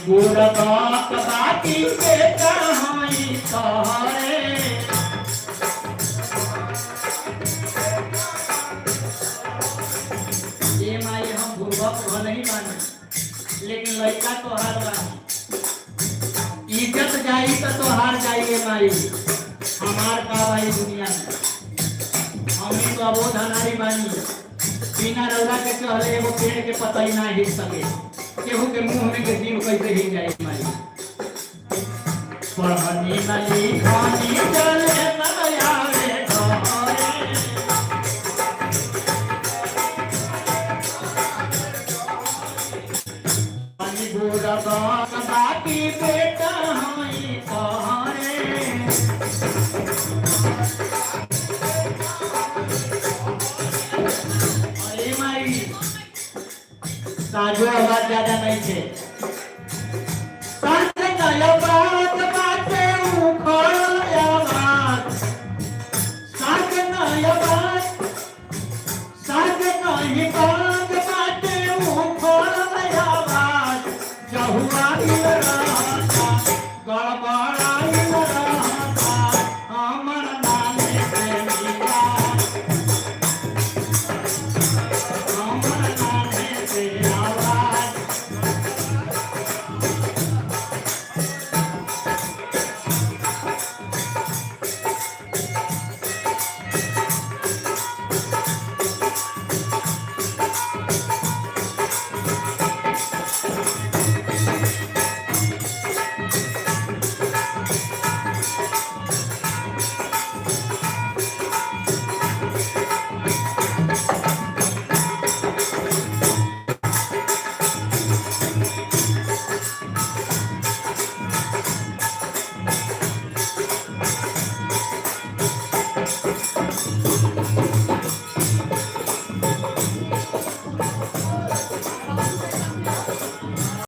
गुड़ बाती के कहानी सहारे ये माई हम बुर्बक नहीं माने लेकिन लड़का तो हार बानी इज्जत जाई तो हार जाइए माई हमार का भाई दुनिया में हम तो अबोध हनारी बानी बिना रौदा के चहले एगो पेड़ के पता ही ना हिल सके केहू के मुंह में के दिन कैसे हिल जाए माई पढ़नी वाली खानी चले नया रे घरे पानी बूढ़ा बाकी बेटा हई सहारे अरे माई साजो आवाज ज्यादा नहीं थे